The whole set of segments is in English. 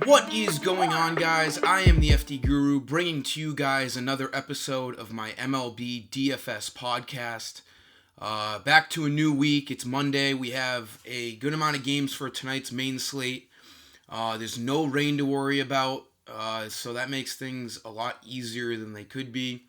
What is going on, guys? I am the FD Guru, bringing to you guys another episode of my MLB DFS podcast. Back to a new week. It's Monday. We have a good amount of games for tonight's main slate. There's no rain to worry about, so that makes things a lot easier than they could be.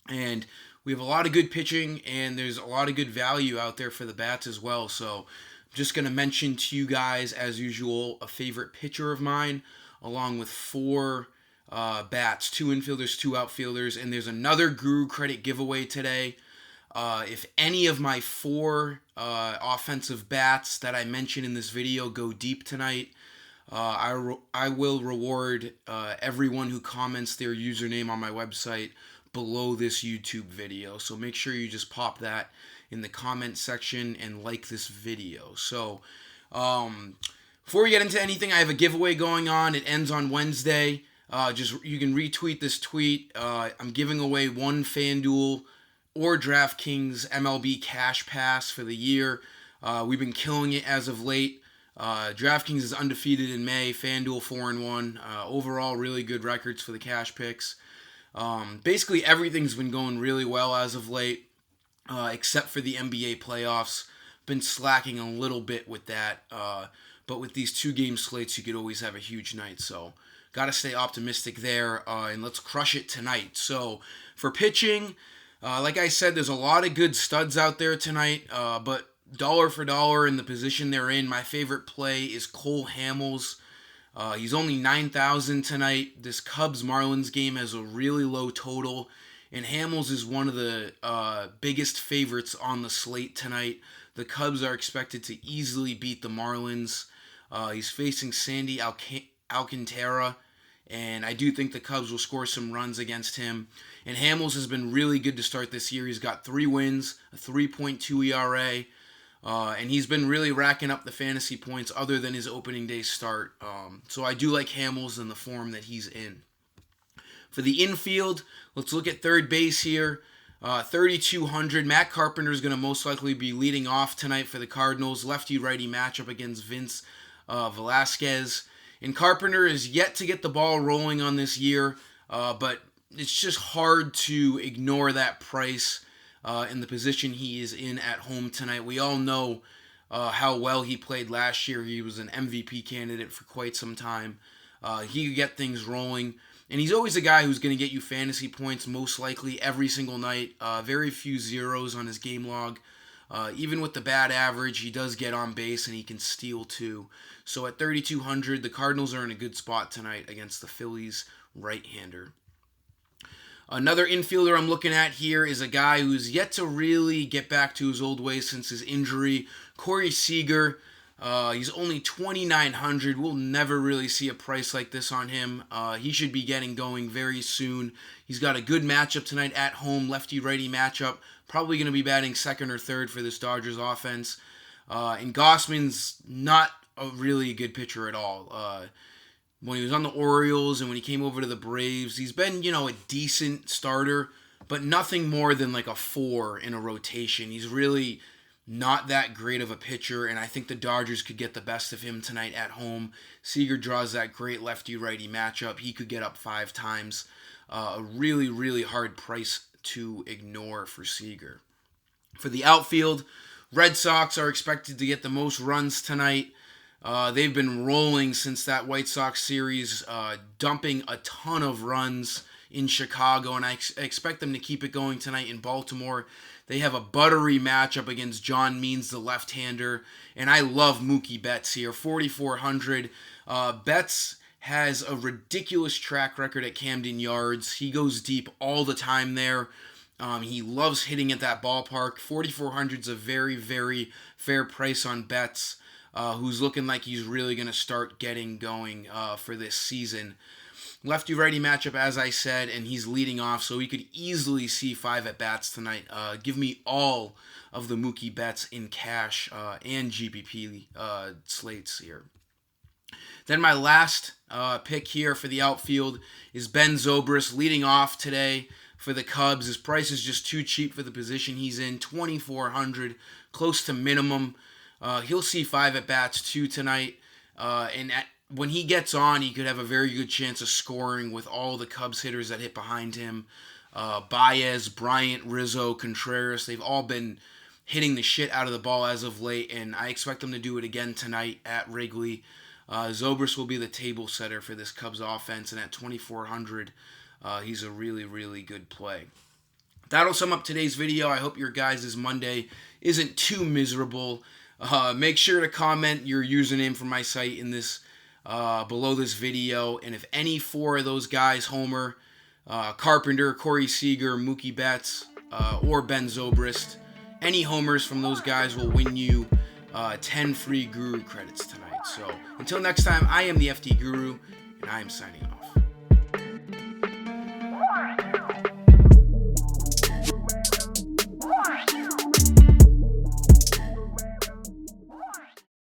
And we have a lot of good pitching, and there's a lot of good value out there for the bats as well. So I'm just going to mention to you guys, as usual, a favorite pitcher of mine, along with four bats, two infielders, two outfielders, and there's another Guru credit giveaway today. If any of my four offensive bats that I mentioned in this video go deep tonight, I will reward everyone who comments their username on my website below this YouTube video. So make sure you just pop that in the comment section and like this video. So before we get into anything, I have a giveaway going on. It ends on Wednesday. You can retweet this tweet. I'm giving away one FanDuel or DraftKings MLB Cash Pass for the year. We've been killing it as of late. DraftKings is undefeated in May. FanDuel 4-1. Overall, really good records for the cash picks. Basically, everything's been going really well as of late, except for the NBA playoffs. Been slacking a little bit with that, but with these two-game slates, you could always have a huge night. So, got to stay optimistic there, and let's crush it tonight. So, for pitching, like I said, there's a lot of good studs out there tonight, but dollar for dollar in the position they're in, my favorite play is Cole Hamels. He's only 9,000 tonight. This Cubs-Marlins game has a really low total, and Hamels is one of the biggest favorites on the slate tonight. The Cubs are expected to easily beat the Marlins. He's facing Sandy Alcantara, and I do think the Cubs will score some runs against him. And Hamels has been really good to start this year. He's got 3 wins, a 3.2 ERA, and he's been really racking up the fantasy points other than his opening day start. So I do like Hamels in the form that he's in. For the infield, let's look at third base here. 3,200. Matt Carpenter is going to most likely be leading off tonight for the Cardinals. Lefty-righty matchup against Vince Velasquez. And Carpenter is yet to get the ball rolling on this year, but it's just hard to ignore that price in the position he is in at home tonight. We all know how well he played last year. He was an MVP candidate for quite some time. He could get things rolling. And he's always a guy who's going to get you fantasy points, most likely every single night. Very few zeros on his game log. Even with the bad average, he does get on base and he can steal too. So at 3,200, the Cardinals are in a good spot tonight against the Phillies right-hander. Another infielder I'm looking at here is a guy who's yet to really get back to his old ways since his injury, Corey Seager. He's only 2,900. We'll never really see a price like this on him. He should be getting going very soon. He's got a good matchup tonight at home, lefty-righty matchup. Probably going to be batting second or third for this Dodgers offense. And Gossman's not a really good pitcher at all. When he was on the Orioles and when he came over to the Braves, he's been, a decent starter, but nothing more than like a 4 in a rotation. He's really not that great of a pitcher, and I think the Dodgers could get the best of him tonight at home. Seager draws that great lefty-righty matchup. He could get up 5 times. A really, really hard price to ignore for Seager. For the outfield, Red Sox are expected to get the most runs tonight. They've been rolling since that White Sox series, dumping a ton of runs in Chicago, and I expect them to keep it going tonight in Baltimore. They have a buttery matchup against John Means, the left-hander, and I love Mookie Betts here, 4,400. Betts has a ridiculous track record at Camden Yards. He goes deep all the time there. He loves hitting at that ballpark. 4,400 is a very, very fair price on Betts, who's looking like he's really going to start getting going for this season. Lefty-righty matchup, as I said, and he's leading off, so he could easily see 5 at-bats tonight. Give me all of the Mookie Betts in cash and GPP slates here. Then my last pick here for the outfield is Ben Zobrist, leading off today for the Cubs. His price is just too cheap for the position he's in, 2,400, close to minimum. He'll see 5 at-bats too tonight. And when he gets on, he could have a very good chance of scoring with all the Cubs hitters that hit behind him. Baez, Bryant, Rizzo, Contreras, they've all been hitting the shit out of the ball as of late, and I expect them to do it again tonight at Wrigley. Zobrist will be the table setter for this Cubs offense, and at 2,400, he's a really, really good play. That'll sum up today's video. I hope your guys' Monday isn't too miserable. Make sure to comment your username for my site in this below this video, and if any four of those guys homer, Carpenter, Corey Seager, Mookie Betts, or Ben Zobrist, any homers from those guys will win you 10 free Guru credits tonight. So until next time, I am the FT Guru, and I am signing off.